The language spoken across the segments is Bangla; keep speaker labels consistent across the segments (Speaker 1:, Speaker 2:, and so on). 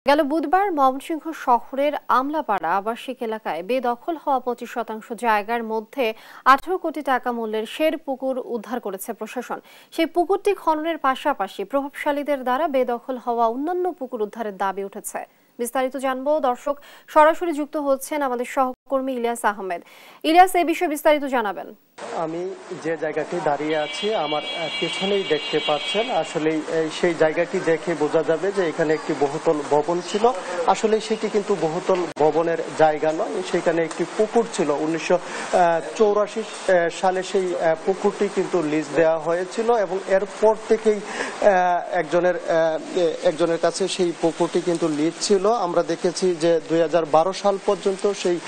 Speaker 1: গেল বুধবার ময়মনসিংহ শহরের আমলাপাড়া আবাসিক এলাকায় বেদখল হওয়া 25% জায়গার মধ্যে 18 কোটি টাকা মূল্যের শের পুকুর উদ্ধার করেছে প্রশাসন। সেই পুকুরটি খননের পাশাপাশি প্রভাবশালীদের দ্বারা বেদখল হওয়া অন্যান্য পুকুর উদ্ধারের দাবি উঠেছে। বিস্তারিত জানবো, দর্শক সরাসরি যুক্ত হচ্ছেন আমাদের সহকর্মী ইলিয়াস আহমেদ। ইলিয়াস, এই বিষয়ে বিস্তারিত জানাবেন।
Speaker 2: আমি যে জায়গাটি দাঁড়িয়ে আছি আমার পেছনেই দেখতে পাচ্ছেন, আসলে সেই জায়গাটি দেখে বোঝা যাবে যে এখানে একটি বহুতল ভবন ছিল। আসলে সেটি কিন্তু বহুতল ভবনের জায়গা নয়, সেখানে একটি পুকুর ছিল। 1984 সালে সেই পুকুরটি কিন্তু লিজ দেওয়া হয়েছিল এবং এরপর থেকেই একজনের কাছে সেই পুকুরটি কিন্তু লিজ ছিল। আমরা দেখেছি যে 2012 সাল পর্যন্ত সেই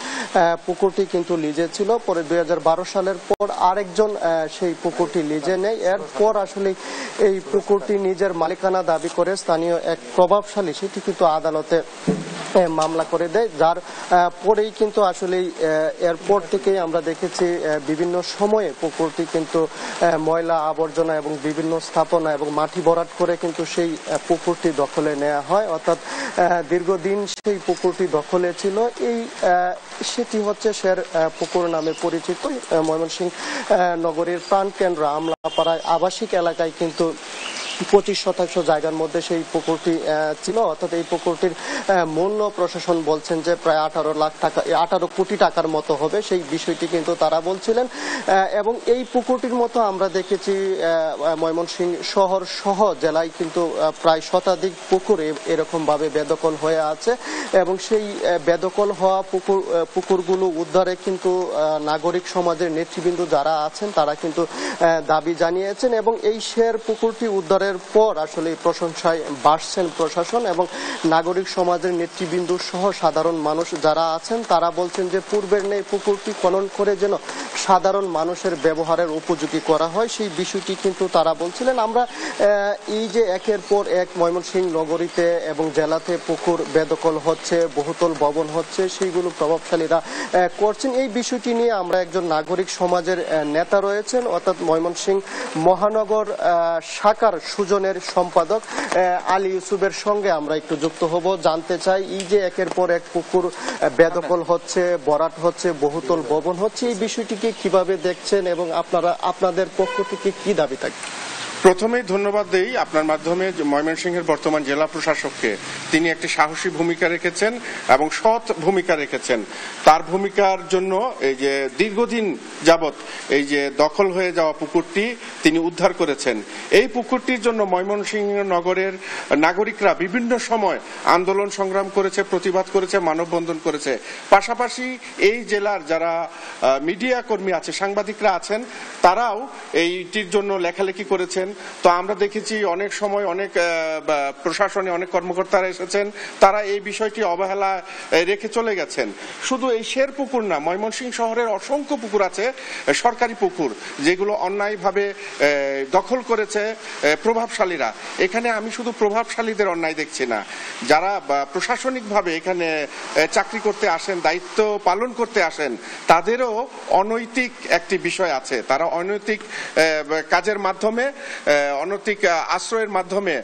Speaker 2: পুকুরটি কিন্তু লিজে ছিল। পরে 2012 সালের পর আরেকজন সেই পুকুরটি লিজে নেয়। এরপর আসলে এই পুকুরটি নিজের মালিকানা দাবি করে স্থানীয় এক প্রভাবশালী সেটি কিন্তু আদালতে মামলা করে দেয়, যার পরেই কিন্তু আসলে এরপর থেকেই আমরা দেখেছি বিভিন্ন সময়ে পুকুরটি কিন্তু ময়লা আবর্জনা এবং বিভিন্ন স্থাপনা এবং মাটি ভরাট করে কিন্তু সেই পুকুরটি দখলে নেওয়া হয়। অর্থাৎ দীর্ঘদিন সেই পুকুরটি দখলে ছিল। সেটি হচ্ছে শের পুকুর নামে পরিচিত। ময়মনসিংহ নগরীর প্রাণকেন্দ্র আমলাপাড়ায় আবাসিক এলাকায় কিন্তু 25% জায়গার মধ্যে সেই পুকুরটি ছিল। অর্থাৎ এই পুকুরটির মূল্য প্রশাসন বলছেন যে প্রায় 18 কোটি টাকার মতো হবে। সেই বিষয়টি কিন্তু তারা বলছিলেন। এবং এই পুকুরটির মতো আমরা দেখেছি ময়মনসিংহ শহর সহ জেলায় কিন্তু প্রায় শতাধিক পুকুর এরকম ভাবে বেদখল হয়ে আছে এবং সেই বেদখল হওয়া পুকুরগুলো উদ্ধারে কিন্তু নাগরিক সমাজের নেতৃবৃন্দ যারা আছেন তারা কিন্তু দাবি জানিয়েছেন এবং এই শের পুকুরটি উদ্ধারের পর আসলে প্রশংসায় বাড়ছেন প্রশাসন এবং নাগরিক সমাজের নেতৃবৃন্দ সহ সাধারণ মানুষ যারা আছেন তারা বলছেন যে পূর্বের নেই পুকুরটি খনন করে যেন সাধারণ মানুষের ব্যবহারের উপযোগী করা হয়, সেই বিষয়টি কিন্তু তারা বলছিলেন। আমরা এই যে একের পর এক ময়মনসিংহ নগরীতে এবং জেলাতে পুকুর বেদখল হচ্ছে, বহুতল ভবন হচ্ছে, সেইগুলো প্রভাবশালীরা করছেন। এই বিষয়টি নিয়ে আমরা একজন নাগরিক সমাজের নেতা রয়েছেন, অর্থাৎ ময়মনসিংহ মহানগর শাখার সুজনের সম্পাদক আলী ইউসুফের সঙ্গে আমরা একটু যুক্ত হব। জানতে চাই এই যে একের পর এক পুকুর বেদখল হচ্ছে, ভরাট হচ্ছে, বহুতল ভবন হচ্ছে, এই বিষয়টিকে কিভাবে দেখছেন এবং আপনাদের পক্ষ থেকে কি দাবি থাকবে?
Speaker 3: প্রথমেই ধন্যবাদ দেই আপনার মাধ্যমে ময়মনসিংহের বর্তমান জেলা প্রশাসককে। তিনি একটি সাহসী ভূমিকা রেখেছেন এবং সৎ ভূমিকা রেখেছেন। তার ভূমিকার জন্য এই যে দীর্ঘদিন যাবৎ এই যে দখল হয়ে যাওয়া পুকুরটি তিনি উদ্ধার করেছেন। এই পুকুরটির জন্য ময়মনসিংহ নগরের নাগরিকরা বিভিন্ন সময় আন্দোলন সংগ্রাম করেছে, প্রতিবাদ করেছে, মানববন্ধন করেছে। পাশাপাশি এই জেলার যারা মিডিয়া কর্মী আছে, সাংবাদিকরা আছেন, তারাও এইটির জন্য লেখালেখি করেছেন। তো আমরা দেখেছি অনেক সময় অনেক প্রশাসনে অনেক কর্মকর্তারা এসেছেন, তারা এই বিষয়টি অবহেলা রেখে চলে গেছেন। শুধু এই শের পুকুর না, ময়মনসিংহ শহরের অসংখ্য পুকুর আছে, সরকারি পুকুর, যেগুলো অন্যায়ভাবে দখল করেছে প্রভাবশালীরা। এখানে আমি শুধু প্রভাবশালীদের অন্যায় দেখছি না, যারা প্রশাসনিকভাবে এখানে চাকরি করতে আসেন, দায়িত্ব পালন করতে আসেন, তাদেরও অনৈতিক একটি বিষয় আছে। তারা অনৈতিক কাজের মাধ্যমে, অনৈতিক আশ্রয়ের মাধ্যমে,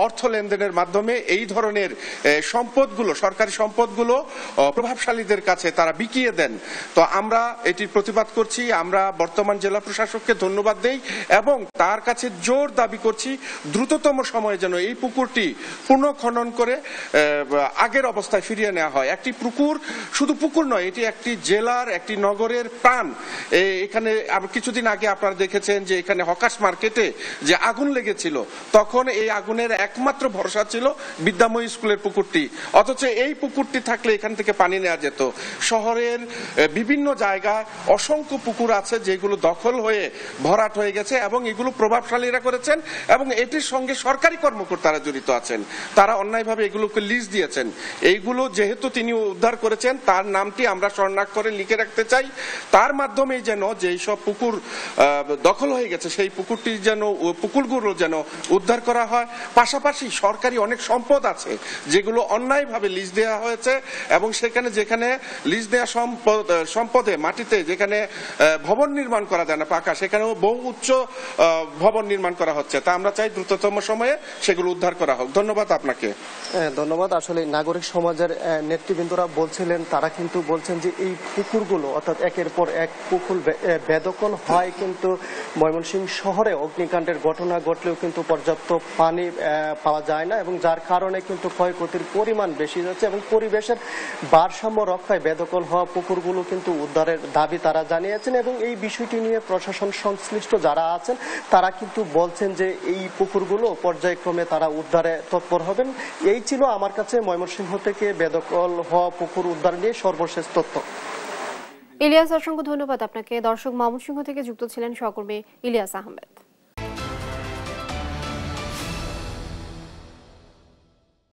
Speaker 3: অর্থ লেনদেনের মাধ্যমে এই ধরনের সম্পদগুলো, সরকারি সম্পদগুলো প্রভাবশালীদের কাছে তারা বিকিয়ে দেন। তো আমরা এটির প্রতিবাদ করছি। আমরা বর্তমান জেলা প্রশাসককে ধন্যবাদ দেই এবং তার কাছে জোর দাবি করছি দ্রুততম সময়ে যেন এই পুকুরটি পুনঃখনন করে আগের অবস্থায় ফিরিয়ে নেওয়া হয়। একটি পুকুর শুধু পুকুর নয়, এটি একটি জেলার, একটি নগরের প্রাণ। এখানে কিছুদিন আগে আপনারা দেখেছেন যে এখানে হকার্স মার্কেটে যে আগুন লেগেছিল, তখন এই আগুনের একমাত্র ভরসা ছিল বিদ্যাময়ী স্কুলের পুকুরটি। অথচ এই পুকুরটি থাকলে এখান থেকে পানি নেওয়া যেত। শহরের বিভিন্ন জায়গায় অসংখ্য পুকুর আছে যেগুলো দখল হয়ে ভরাট হয়ে গেছে এবং এগুলো প্রভাবশালীরা করেছেন এবং এটির সঙ্গে সরকারি কর্মকর্তারা জড়িত আছেন। তারা অন্যায়ভাবে এগুলোকে লিজ দিয়েছেন। এইগুলো যেহেতু তিনি উদ্ধার করেছেন, তার নামটি আমরা স্বর্ণাক্ষরে লিখে রাখতে চাই। তার মাধ্যমে যেন যেই সব পুকুর দখল হয়ে গেছে সেই পুকুরগুলো যেন উদ্ধার করা হয়। পাশাপাশি সরকারি অনেক সম্পদ আছে যেগুলো অন্যায়ভাবে লিজ দেওয়া হয়েছে, এবং যেখানে লিজ দেওয়া সম্পদে মাটিতে যেখানে ভবন নির্মাণ করা যায় না পাকা, সেখানেও বহু উচ্চ ভবন নির্মাণ করা হচ্ছে। তা আমরা চাই দ্রুততম সময়ে সেগুলো উদ্ধার করা হোক। ধন্যবাদ আপনাকে।
Speaker 2: ধন্যবাদ। আসলে নাগরিক সমাজের নেতৃবৃন্দরা বলছিলেন, তারা কিন্তু বলছেন যে এই পুকুরগুলো অর্থাৎ একের পর এক পুকুর বেদখল হয়, কিন্তু ময়মনসিংহ শহরে অগ্নিকাণ্ডের ঘটনা ঘটলেও কিন্তু পর্যাপ্ত পানি পাওয়া যায় না, এবং যার কারণে কিন্তু ক্ষয়ক্ষতির পরিমাণ বেশি যাচ্ছে, এবং পরিবেশের ভারসাম্য রক্ষায় বেদখল হওয়া পুকুরগুলো কিন্তু উদ্ধারের দাবি তারা জানিয়েছেন। এবং এই বিষয়টি নিয়ে প্রশাসন সংশ্লিষ্ট যারা আছেন তারা কিন্তু বলছেন যে এই পুকুরগুলো পর্যায়ক্রমে তারা উদ্ধারে তৎপর হবেন। এই ছিল আমার কাছে ময়মনসিংহ থেকে বেদখল হওয়া পুকুর উদ্ধার নিয়ে সর্বশেষ তথ্য।
Speaker 1: ইলিয়াস, অসংখ্য ধন্যবাদ আপনাকে। দর্শক, ময়মনসিংহ থেকে যুক্ত ছিলেন সহকর্মী ইলিয়াস আহমেদ।